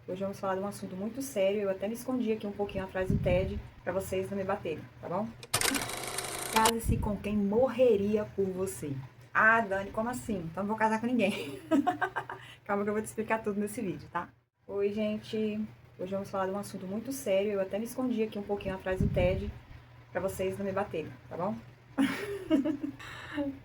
Hoje vamos falar de um assunto muito sério. Eu até me escondi aqui um pouquinho atrás do TED para vocês não me baterem, tá bom? Case-se com quem morreria por você. Ah, Dani, como assim? Então não vou casar com ninguém. Calma que eu vou te explicar tudo nesse vídeo, tá? Oi, gente. Hoje vamos falar de um assunto muito sério. Eu até me escondi aqui um pouquinho atrás do TED para vocês não me baterem, tá bom?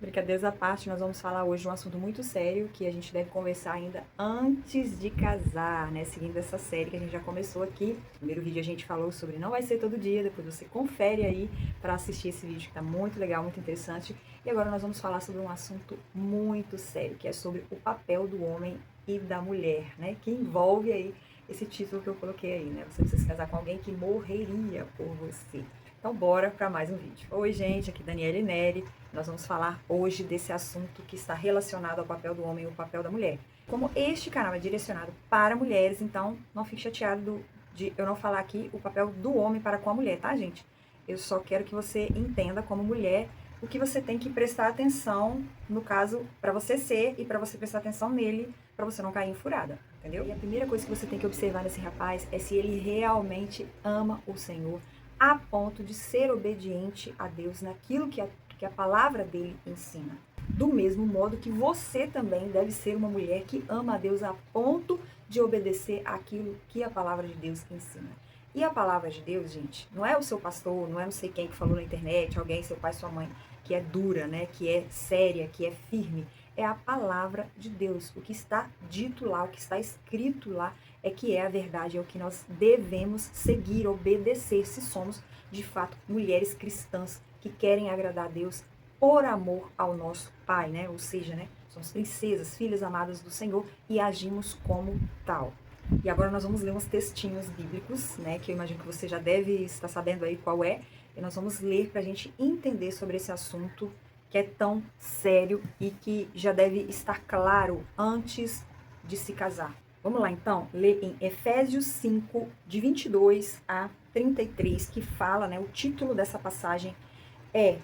Brincadeiras à parte, nós vamos falar hoje de um assunto muito sério que a gente deve conversar ainda antes de casar, né? Seguindo essa série que a gente já começou aqui. No primeiro vídeo a gente falou sobre não vai ser todo dia, depois você confere aí para assistir esse vídeo que tá muito legal, muito interessante. E agora nós vamos falar sobre um assunto muito sério, que é sobre o papel do homem e da mulher, né? Que envolve aí esse título que eu coloquei aí, né? Você precisa se casar com alguém que morreria por você. Então bora para mais um vídeo. Oi, gente, aqui Daniele Neri. Nós vamos falar hoje desse assunto que está relacionado ao papel do homem e ao papel da mulher. Como este canal é direcionado para mulheres, então não fique chateado de eu não falar aqui o papel do homem para com a mulher, tá, gente? Eu só quero que você entenda como mulher o que você tem que prestar atenção, no caso, para você ser e para você prestar atenção nele, para você não cair em furada, entendeu? E a primeira coisa que você tem que observar nesse rapaz é se ele realmente ama o Senhor a ponto de ser obediente a Deus naquilo que a palavra dele ensina. Do mesmo modo que você também deve ser uma mulher que ama a Deus a ponto de obedecer aquilo que a palavra de Deus ensina. E a palavra de Deus, gente, não é o seu pastor, não é não sei quem que falou na internet, alguém, seu pai, sua mãe, que é dura, né, que é séria, que é firme. É a palavra de Deus. O que está dito lá, o que está escrito lá, é que é a verdade, é o que nós devemos seguir, obedecer, se somos, de fato, mulheres cristãs que querem agradar a Deus por amor ao nosso Pai, né? Ou seja, né, somos princesas, filhas amadas do Senhor e agimos como tal. E agora nós vamos ler uns textinhos bíblicos, né, que eu imagino que você já deve estar sabendo aí qual é, e nós vamos ler para a gente entender sobre esse assunto que é tão sério e que já deve estar claro antes de se casar. Vamos lá, então, ler em Efésios 5, de 22 a 33, que fala, né, o título dessa passagem é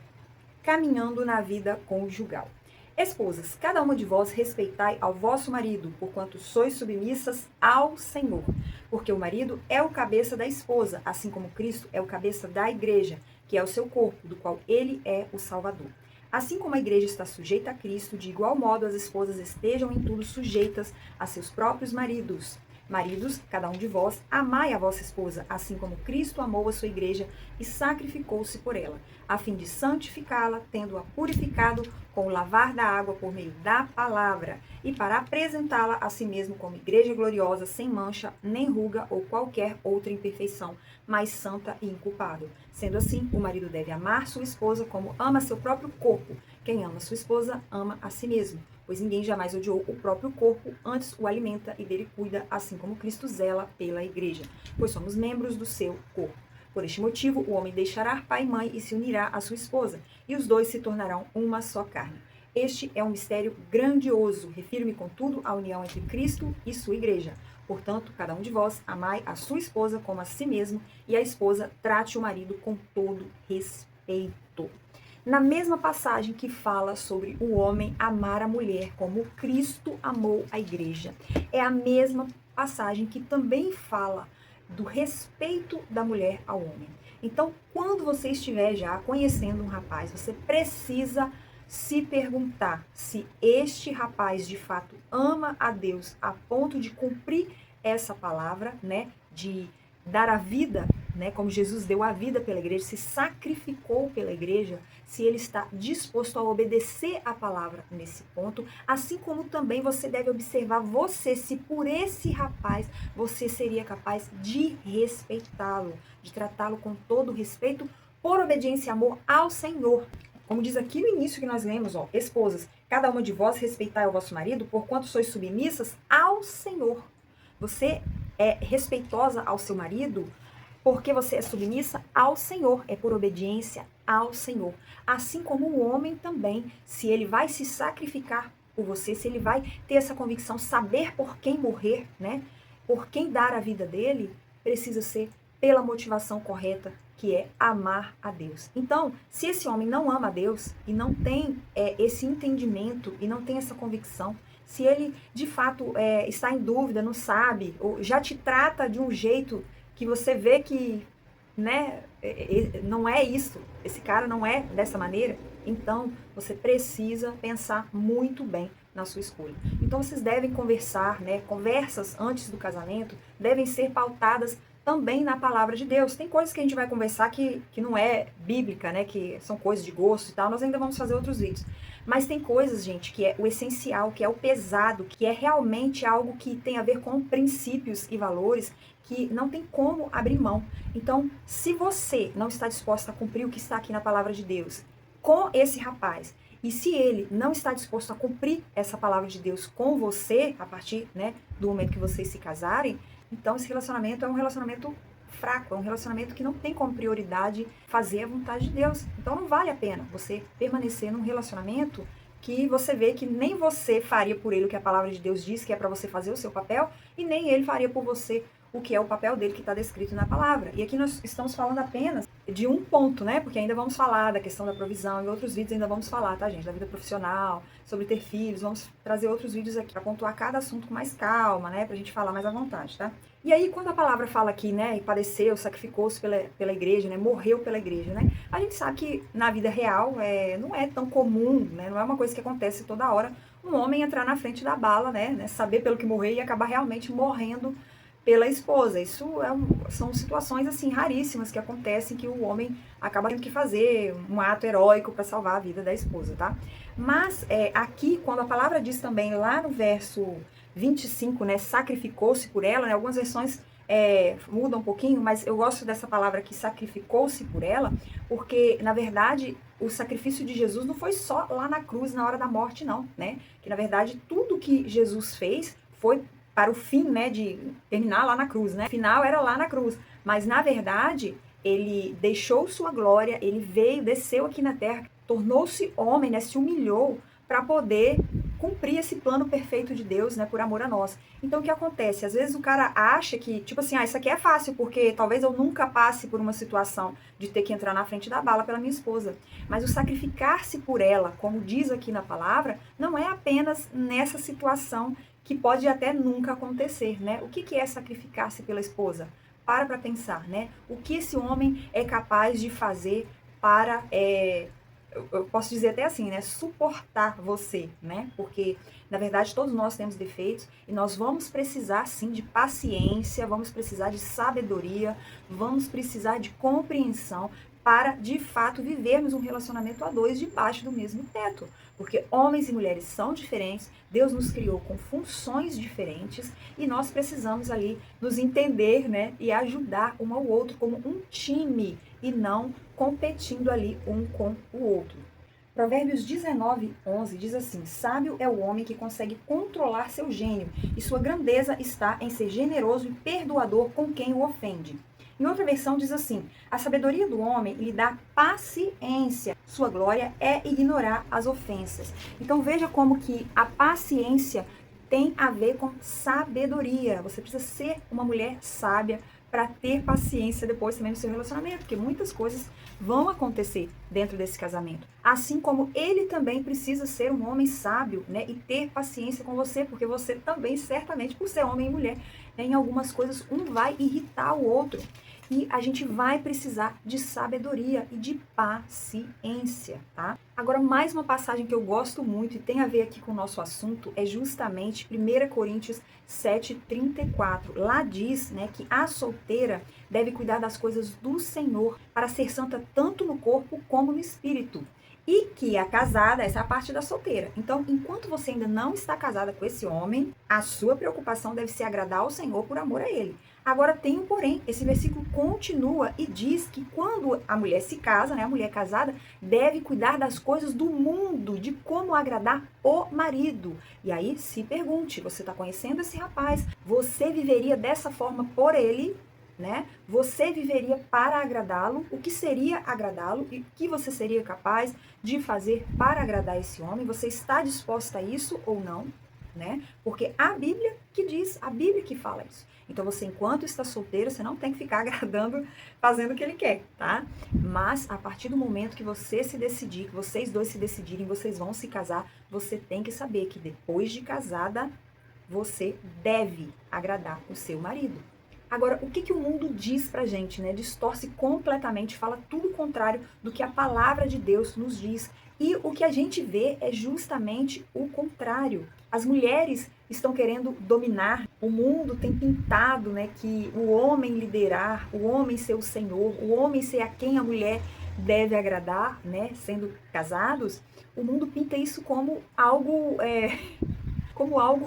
Caminhando na Vida Conjugal. Esposas, cada uma de vós respeitai ao vosso marido, porquanto sois submissas ao Senhor. Porque o marido é o cabeça da esposa, assim como Cristo é o cabeça da igreja, que é o seu corpo, do qual ele é o Salvador. Assim como a igreja está sujeita a Cristo, de igual modo as esposas estejam em tudo sujeitas a seus próprios maridos. Maridos, cada um de vós, amai a vossa esposa, assim como Cristo amou a sua igreja e sacrificou-se por ela, a fim de santificá-la, tendo-a purificado com o lavar da água por meio da palavra, e para apresentá-la a si mesmo como igreja gloriosa, sem mancha, nem ruga ou qualquer outra imperfeição, mas santa e inculpável. Sendo assim, o marido deve amar sua esposa como ama seu próprio corpo. Quem ama sua esposa, ama a si mesmo. Pois ninguém jamais odiou o próprio corpo, antes o alimenta e dele cuida, assim como Cristo zela pela igreja, pois somos membros do seu corpo. Por este motivo, o homem deixará pai e mãe e se unirá à sua esposa, e os dois se tornarão uma só carne. Este é um mistério grandioso, refiro-me, contudo, à união entre Cristo e sua igreja. Portanto, cada um de vós amai a sua esposa como a si mesmo, e a esposa trate o marido com todo respeito. Na mesma passagem que fala sobre o homem amar a mulher como Cristo amou a igreja, é a mesma passagem que também fala do respeito da mulher ao homem. Então, quando você estiver já conhecendo um rapaz, você precisa se perguntar se este rapaz de fato ama a Deus a ponto de cumprir essa palavra, né, de dar a vida, né, como Jesus deu a vida pela igreja, se sacrificou pela igreja, se ele está disposto a obedecer a palavra nesse ponto, assim como também você deve observar você, se por esse rapaz você seria capaz de respeitá-lo, de tratá-lo com todo respeito, por obediência e amor ao Senhor. Como diz aqui no início que nós lemos, ó, esposas, cada uma de vós respeitai o vosso marido, porquanto sois submissas ao Senhor. Você é respeitosa ao seu marido porque você é submissa ao Senhor, é por obediência ao Senhor. Assim como o homem também, se ele vai se sacrificar por você, se ele vai ter essa convicção, saber por quem morrer, né? Por quem dar a vida dele, precisa ser pela motivação correta, que é amar a Deus. Então, se esse homem não ama a Deus e não tem esse entendimento e não tem essa convicção, se ele de fato está em dúvida, não sabe, ou já te trata de um jeito que você vê que, né, não é isso, esse cara não é dessa maneira, então você precisa pensar muito bem na sua escolha. Então vocês devem conversar, né? Conversas antes do casamento devem ser pautadas também na palavra de Deus. Tem coisas que a gente vai conversar que não é bíblica, né? Que são coisas de gosto e tal. Nós ainda vamos fazer outros vídeos. Mas tem coisas, gente, que é o essencial, que é o pesado, que é realmente algo que tem a ver com princípios e valores que não tem como abrir mão. Então, se você não está disposta a cumprir o que está aqui na palavra de Deus com esse rapaz, e se ele não está disposto a cumprir essa palavra de Deus com você, a partir, né, do momento que vocês se casarem, então esse relacionamento é um relacionamento fraco, é um relacionamento que não tem como prioridade fazer a vontade de Deus. Então não vale a pena você permanecer num relacionamento que você vê que nem você faria por ele o que a palavra de Deus diz, que é para você fazer o seu papel, e nem ele faria por você o que é o papel dele que está descrito na palavra. E aqui nós estamos falando apenas de um ponto, né? Porque ainda vamos falar da questão da provisão, em outros vídeos ainda vamos falar, tá, gente? Da vida profissional, sobre ter filhos, vamos trazer outros vídeos aqui para pontuar cada assunto com mais calma, né? Pra gente falar mais à vontade, tá? E aí, quando a palavra fala aqui, né, e padeceu, sacrificou-se pela igreja, né, morreu pela igreja, né, a gente sabe que na vida real não é tão comum, né, não é uma coisa que acontece toda hora, um homem entrar na frente da bala, né, saber pelo que morrer e acabar realmente morrendo pela esposa. Isso são situações, assim, raríssimas que acontecem, que o homem acaba tendo que fazer um ato heróico para salvar a vida da esposa, tá? Mas aqui, quando a palavra diz também, lá no verso 25, né, sacrificou-se por ela, né, algumas versões mudam um pouquinho, mas eu gosto dessa palavra aqui, sacrificou-se por ela, porque, na verdade, o sacrifício de Jesus não foi só lá na cruz, na hora da morte, não, né? Que, na verdade, tudo que Jesus fez foi para o fim, né, de terminar lá na cruz, né? O final era lá na cruz, mas, na verdade, ele deixou sua glória, ele veio, desceu aqui na terra, tornou-se homem, né, se humilhou para poder cumprir esse plano perfeito de Deus, né, por amor a nós. Então, o que acontece? Às vezes o cara acha que, tipo assim, isso aqui é fácil, porque talvez eu nunca passe por uma situação de ter que entrar na frente da bala pela minha esposa. Mas o sacrificar-se por ela, como diz aqui na palavra, não é apenas nessa situação que pode até nunca acontecer, né? O que é sacrificar-se pela esposa? Para pensar, né? O que esse homem é capaz de fazer para... eu posso dizer até assim, né, suportar você, né, porque, na verdade, todos nós temos defeitos e nós vamos precisar, sim, de paciência, vamos precisar de sabedoria, vamos precisar de compreensão para, de fato, vivermos um relacionamento a dois debaixo do mesmo teto, porque homens e mulheres são diferentes, Deus nos criou com funções diferentes e nós precisamos ali nos entender, né, e ajudar um ao outro como um time e não competindo ali um com o outro. Provérbios 19:11 diz assim: sábio é o homem que consegue controlar seu gênio, e sua grandeza está em ser generoso e perdoador com quem o ofende. Em outra versão diz assim: a sabedoria do homem lhe dá paciência, sua glória é ignorar as ofensas. Então veja como que a paciência tem a ver com sabedoria. Você precisa ser uma mulher sábia para ter paciência depois também no seu relacionamento, porque muitas coisas vão acontecer dentro desse casamento. Assim como ele também precisa ser um homem sábio, né, e ter paciência com você, porque você também, certamente, por ser homem e mulher, né, em algumas coisas um vai irritar o outro. E a gente vai precisar de sabedoria e de paciência, tá? Agora, mais uma passagem que eu gosto muito e tem a ver aqui com o nosso assunto é justamente 1 Coríntios 7:34. Lá diz, né, que a solteira deve cuidar das coisas do Senhor para ser santa tanto no corpo como no espírito. E que a casada, essa é a parte da solteira. Então, enquanto você ainda não está casada com esse homem, a sua preocupação deve ser agradar ao Senhor por amor a ele. Agora tem um porém, esse versículo continua e diz que quando a mulher se casa, né, a mulher casada, deve cuidar das coisas do mundo, de como agradar o marido. E aí se pergunte, você está conhecendo esse rapaz, você viveria dessa forma por ele, né? Você viveria para agradá-lo, o que seria agradá-lo e o que você seria capaz de fazer para agradar esse homem? Você está disposta a isso ou não? né? Porque a Bíblia que diz, a Bíblia que fala isso. Então você, enquanto está solteiro, você não tem que ficar agradando, fazendo o que ele quer, tá? Mas a partir do momento que você se decidir, que vocês dois se decidirem, vocês vão se casar, você tem que saber que depois de casada, você deve agradar o seu marido. Agora, o que o mundo diz pra gente, né? Distorce completamente, fala tudo o contrário do que a palavra de Deus nos diz. E o que a gente vê é justamente o contrário. As mulheres estão querendo dominar. O mundo tem pintado, né, que o homem liderar, o homem ser o senhor, o homem ser a quem a mulher deve agradar, né, sendo casados. O mundo pinta isso como algo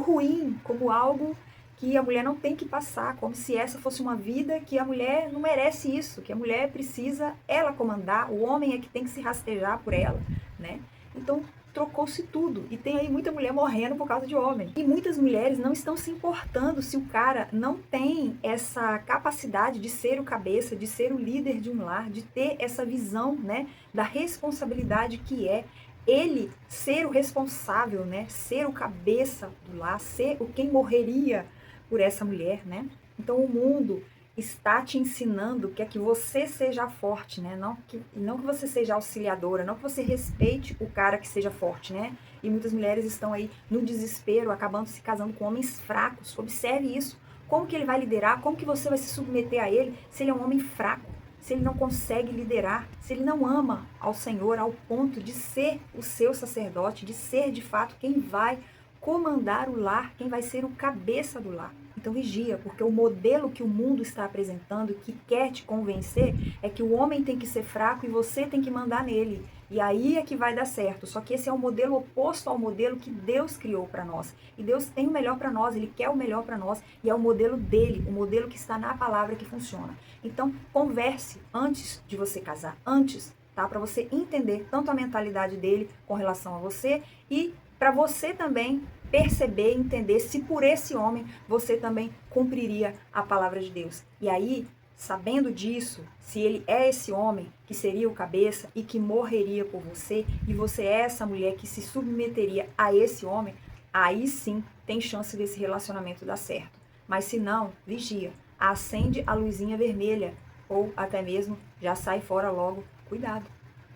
ruim, como algo que a mulher não tem que passar, como se essa fosse uma vida que a mulher não merece isso, que a mulher precisa ela comandar, o homem é que tem que se rastejar por ela, né? Então, trocou-se tudo. E tem aí muita mulher morrendo por causa de homem. E muitas mulheres não estão se importando se o cara não tem essa capacidade de ser o cabeça, de ser o líder de um lar, de ter essa visão, né, da responsabilidade que é ele ser o responsável, né, ser o cabeça do lar, ser o quem morreria por essa mulher, né? Então o mundo está te ensinando que é que você seja forte, né? Não que você seja auxiliadora, não que você respeite o cara que seja forte, né? E muitas mulheres estão aí no desespero, acabando se casando com homens fracos. Observe isso. Como que ele vai liderar? Como que você vai se submeter a ele se ele é um homem fraco? Se ele não consegue liderar, se ele não ama ao Senhor ao ponto de ser o seu sacerdote, de ser de fato quem vai comandar o lar, quem vai ser o cabeça do lar. Então vigia, porque o modelo que o mundo está apresentando, que quer te convencer, é que o homem tem que ser fraco e você tem que mandar nele. E aí é que vai dar certo. Só que esse é o modelo oposto ao modelo que Deus criou para nós. E Deus tem o melhor para nós, Ele quer o melhor para nós. E é o modelo dele, o modelo que está na palavra que funciona. Então, converse antes de você casar, antes, tá? Para você entender tanto a mentalidade dele com relação a você e para você também perceber e entender se por esse homem você também cumpriria a palavra de Deus. E aí, sabendo disso, se ele é esse homem que seria o cabeça e que morreria por você, e você é essa mulher que se submeteria a esse homem, aí sim tem chance desse relacionamento dar certo. Mas se não, vigia, acende a luzinha vermelha ou até mesmo já sai fora logo. Cuidado,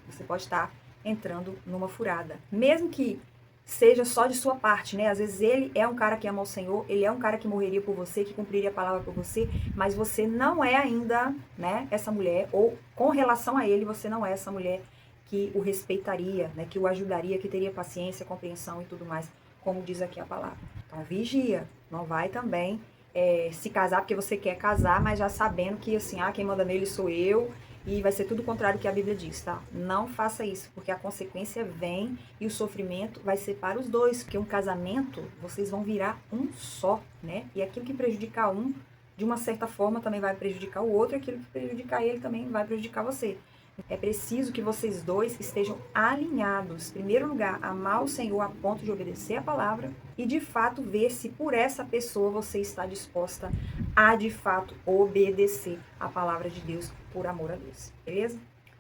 você pode estar entrando numa furada. Mesmo que seja só de sua parte, né? Às vezes ele é um cara que ama o Senhor, ele é um cara que morreria por você, que cumpriria a palavra por você, mas você não é ainda, né, essa mulher, ou com relação a ele, você não é essa mulher que o respeitaria, né, que o ajudaria, que teria paciência, compreensão e tudo mais, como diz aqui a palavra. Então vigia, não vai também se casar porque você quer casar, mas já sabendo que assim, quem manda nele sou eu, e vai ser tudo o contrário do que a Bíblia diz, tá? Não faça isso, porque a consequência vem e o sofrimento vai ser para os dois, porque um casamento, vocês vão virar um só, né? E aquilo que prejudicar um, de uma certa forma, também vai prejudicar o outro, e aquilo que prejudicar ele também vai prejudicar você. É preciso que vocês dois estejam alinhados. Em primeiro lugar, amar o Senhor a ponto de obedecer a palavra e, de fato, ver se por essa pessoa você está disposta a, de fato, obedecer a palavra de Deus por amor a Deus. Beleza?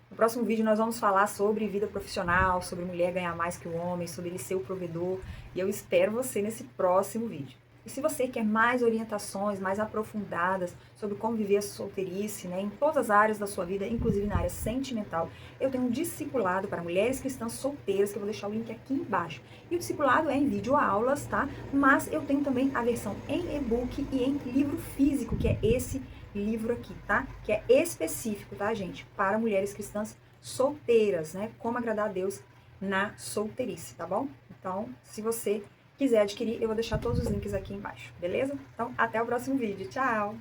No próximo vídeo nós vamos falar sobre vida profissional, sobre mulher ganhar mais que o homem, sobre ele ser o provedor. E eu espero você nesse próximo vídeo. E se você quer mais orientações, mais aprofundadas sobre como viver a solteirice, né, em todas as áreas da sua vida, inclusive na área sentimental, eu tenho um discipulado para mulheres cristãs solteiras, que eu vou deixar o link aqui embaixo. E o discipulado é em videoaulas, tá? Mas eu tenho também a versão em e-book e em livro físico, que é esse livro aqui, tá? Que é específico, tá, gente? Para mulheres cristãs solteiras, né? Como agradar a Deus na solteirice, tá bom? Então, se você quiser adquirir, eu vou deixar todos os links aqui embaixo, beleza? Então, até o próximo vídeo. Tchau!